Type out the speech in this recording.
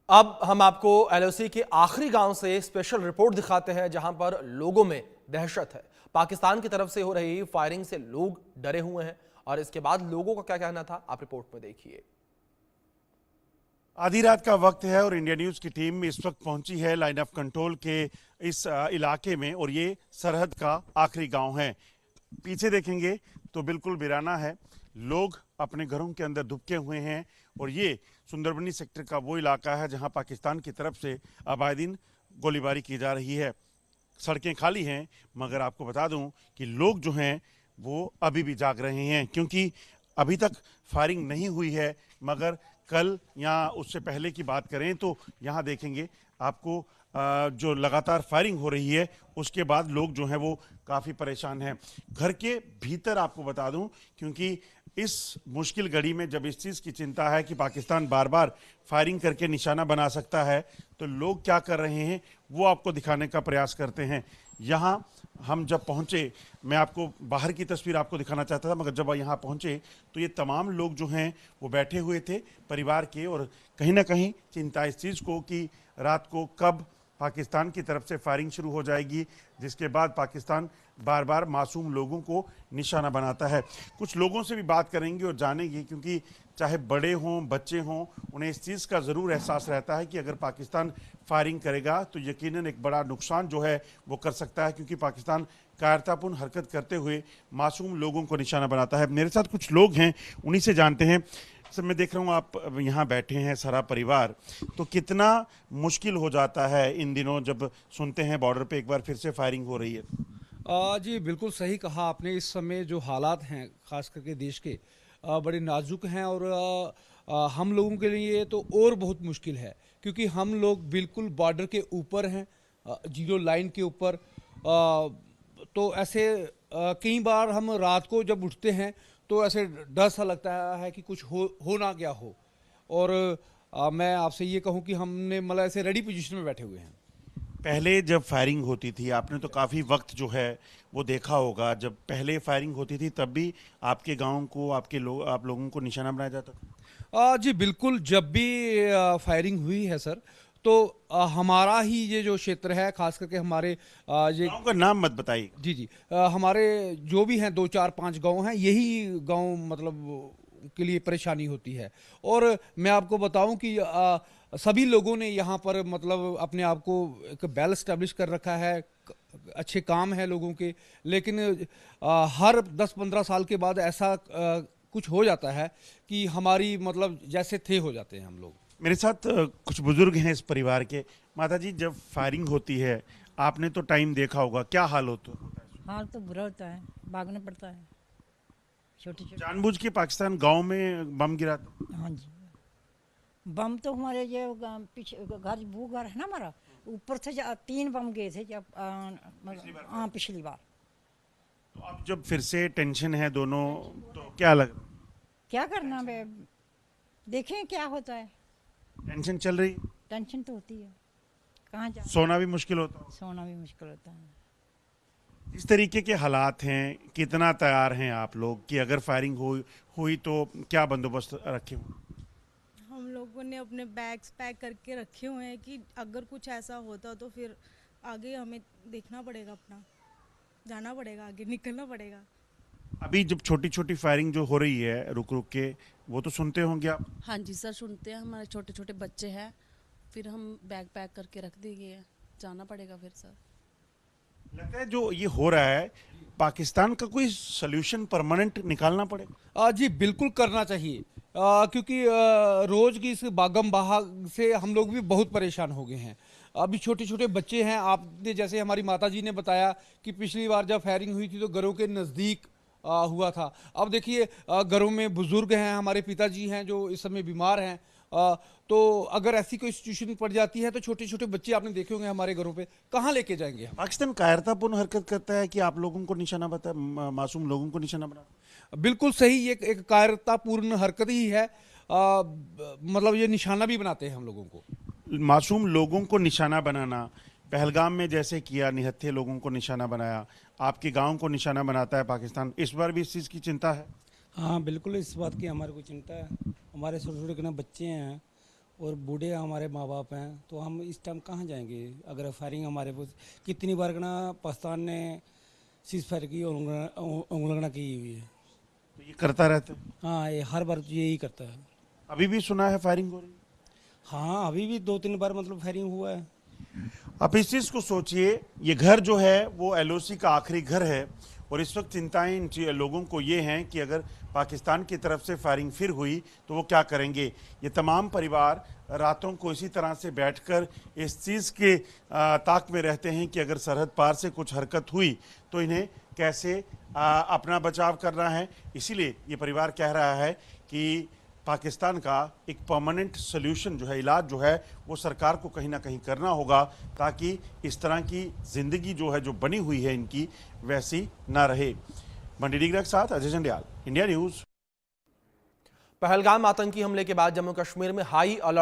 अब हम आपको एलओसी के आखिरी गांव से स्पेशल रिपोर्ट दिखाते हैं, जहां पर लोगों में दहशत है। पाकिस्तान की तरफ से हो रही फायरिंग से लोग डरे हुए हैं और इसके बाद लोगों का क्या कहना था, आप रिपोर्ट में देखिए। आधी रात का वक्त है और इंडिया न्यूज की टीम इस वक्त पहुंची है लाइन ऑफ कंट्रोल के इस इलाके में, और ये सरहद का आखिरी गांव है। पीछे देखेंगे तो बिल्कुल वीराना है, लोग अपने घरों के अंदर दुबके हुए हैं। और ये सुंदरबनी सेक्टर का वो इलाका है जहां पाकिस्तान की तरफ से अब आए दिन गोलीबारी की जा रही है। सड़कें खाली हैं, मगर आपको बता दूं कि लोग जो हैं वो अभी भी जाग रहे हैं, क्योंकि अभी तक फायरिंग नहीं हुई है। मगर कल या उससे पहले की बात करें तो यहाँ देखेंगे आपको जो लगातार फायरिंग हो रही है, उसके बाद लोग जो हैं वो काफ़ी परेशान हैं। घर के भीतर आपको बता दूं, क्योंकि इस मुश्किल घड़ी में जब इस चीज़ की चिंता है कि पाकिस्तान बार बार फायरिंग करके निशाना बना सकता है, तो लोग क्या कर रहे हैं वो आपको दिखाने का प्रयास करते हैं। यहाँ हम जब पहुँचे, मैं आपको बाहर की तस्वीर आपको दिखाना चाहता था, मगर जब यहाँ पहुँचे तो ये तमाम लोग जो हैं वो बैठे हुए थे परिवार के, और कहीं ना कहीं चिंता इस चीज़ को कि रात को कब पाकिस्तान की तरफ से फायरिंग शुरू हो जाएगी, जिसके बाद पाकिस्तान बार बार मासूम लोगों को निशाना बनाता है। कुछ लोगों से भी बात करेंगे और जानेंगे, क्योंकि चाहे बड़े हों बच्चे हों, उन्हें इस चीज़ का ज़रूर एहसास रहता है कि अगर पाकिस्तान फायरिंग करेगा तो यकीनन एक बड़ा नुकसान जो है वो कर सकता है, क्योंकि पाकिस्तान कायरतापूर्ण हरकत करते हुए मासूम लोगों को निशाना बनाता है। मेरे साथ कुछ लोग हैं, उन्हीं से जानते हैं। सर, मैं देख रहा हूँ आप यहाँ बैठे हैं सारा परिवार, तो कितना मुश्किल हो जाता है इन दिनों जब सुनते हैं बॉर्डर पे एक बार फिर से फायरिंग हो रही है? जी बिल्कुल सही कहा आपने। इस समय जो हालात हैं खास करके देश के बड़े नाजुक हैं, और हम लोगों के लिए तो और बहुत मुश्किल है, क्योंकि हम लोग बिल्कुल बॉर्डर के ऊपर हैं, जीरो लाइन के ऊपर। तो ऐसे कई बार हम रात को जब उठते हैं तो ऐसे डर सा लगता है कि कुछ हो ना क्या हो। और मैं आपसे ये कहूँ कि हमने मतलब ऐसे रेडी पोजीशन में बैठे हुए हैं। पहले जब फायरिंग होती थी, आपने तो काफ़ी वक्त जो है वो देखा होगा, जब पहले फायरिंग होती थी तब भी आपके गांव को आप लोगों को निशाना बनाया जाता था? जी बिल्कुल, जब भी फायरिंग हुई है सर, तो हमारा ही ये जो क्षेत्र है, खास करके हमारे ये गांव का नाम मत बताइए। जी जी, हमारे जो भी हैं 2 4 5 गांव हैं, यही गांव मतलब के लिए परेशानी होती है। और मैं आपको बताऊं कि सभी लोगों ने यहाँ पर मतलब अपने आप को एक वेल एस्टेब्लिश कर रखा है, अच्छे काम है लोगों के। लेकिन हर 10 15 साल के बाद ऐसा कुछ हो जाता है कि हमारी मतलब जैसे थे हो जाते हैं हम लोग। मेरे साथ कुछ बुजुर्ग हैं इस परिवार के। माता जी, जब फायरिंग होती है आपने तो टाइम देखा होगा, क्या हाल होता है? हाल तो बुरा होता है, भागना पड़ता है। छोटे छोटे। जानबूझ के पाकिस्तान गांव में बम गिराता? हाँ जी। बम तो हमारे ये पीछे घर वो घर है ना हमारा, ऊपर से 3 बम गए थे जब हाँ पिछली बार। तो अब जब फिर से टेंशन है दोनों, तो क्या लग क्या करना बे, देखें क्या होता है। टेंशन चल रही? टेंशन तो होती है, कहाँ जा, सोना भी मुश्किल होता? सोना भी मुश्किल होता है। इस तरीके के हालात हैं, कितना तैयार हैं आप लोग कि अगर फायरिंग हुई तो क्या बंदोबस्त रखे हुए? हम लोगों ने अपने बैग्स पैक करके रखे हुए हैं कि अगर कुछ ऐसा होता तो फिर आगे हमें देखना पड़ेगा, अपना जाना पड़ेगा, आगे निकलना पड़ेगा। अभी जब छोटी छोटी फायरिंग जो हो रही है रुक रुक के, वो तो सुनते होंगे आप? हाँ जी सर, सुनते हैं। हमारे छोटे छोटे बच्चे हैं, फिर हम बैग पैक करके रख देंगे, जाना पड़ेगा फिर सर। लगता है जो ये हो रहा है, पाकिस्तान का कोई सोल्यूशन परमानेंट निकालना पड़ेगा? जी बिल्कुल करना चाहिए, क्योंकि रोज की इस भागम भाग से हम लोग भी बहुत परेशान हो गए हैं। अभी छोटे छोटे बच्चे हैं, आपने जैसे हमारी माता जी ने बताया कि पिछली बार जब फायरिंग हुई थी तो घरों के नज़दीक हुआ था। अब देखिए घरों में बुजुर्ग हैं, हमारे पिताजी हैं जो इस समय बीमार हैं। तो अगर ऐसी कोई सिचुएशन पड़ जाती है तो छोटे छोटे बच्चे आपने देखे होंगे हमारे घरों पे, कहाँ लेके जाएंगे हम? पाकिस्तान कायरतापूर्ण हरकत करता है कि आप लोगों को निशाना बता, मासूम लोगों को निशाना बनाता? बिल्कुल सही, ये एक कायरतापूर्ण हरकत ही है। मतलब ये निशाना भी बनाते हैं हम लोगों को। मासूम लोगों को निशाना बनाना, पहलगाम में जैसे किया, निहत्थे लोगों को निशाना बनाया, आपके गांव को निशाना बनाता है पाकिस्तान। इस बार भी इस चीज़ की चिंता है? हाँ बिल्कुल, इस बात की हमारे को चिंता है। हमारे छोटे छोटे बच्चे हैं, और बूढ़े हमारे माँ बाप हैं, तो हम इस टाइम कहाँ जाएंगे अगर फायरिंग हमारे पर। कितनी बार ना पाकिस्तान ने सीज फायर की और उल्लंघना की हुई है। तो ये करता रहता है। हाँ, ये हर बार यही करता है। अभी भी सुना है फायरिंग हो रही है। हाँ, अभी भी 2-3 बार मतलब फायरिंग हुआ है। आप इस चीज को सोचिए, ये घर जो है वो एलओसी का आखिरी घर है और इस वक्त चिंताएं इन लोगों को ये हैं कि अगर पाकिस्तान की तरफ से फायरिंग फिर हुई तो वो क्या करेंगे। ये तमाम परिवार रातों को इसी तरह से बैठकर इस चीज़ के ताक में रहते हैं कि अगर सरहद पार से कुछ हरकत हुई तो इन्हें कैसे अपना बचाव करना है। इसीलिए ये परिवार कह रहा है कि पाकिस्तान का एक परमानेंट सोल्यूशन जो है, इलाज जो है, वो सरकार को कहीं ना कहीं करना होगा ताकि इस तरह की ज़िंदगी जो है, जो बनी हुई है इनकी, वैसी ना रहे। मंडी डिग्रा के साथ अजय जंडियाल, इंडिया न्यूज़। पहलगाम आतंकी हमले के बाद जम्मू कश्मीर में हाई अलर्ट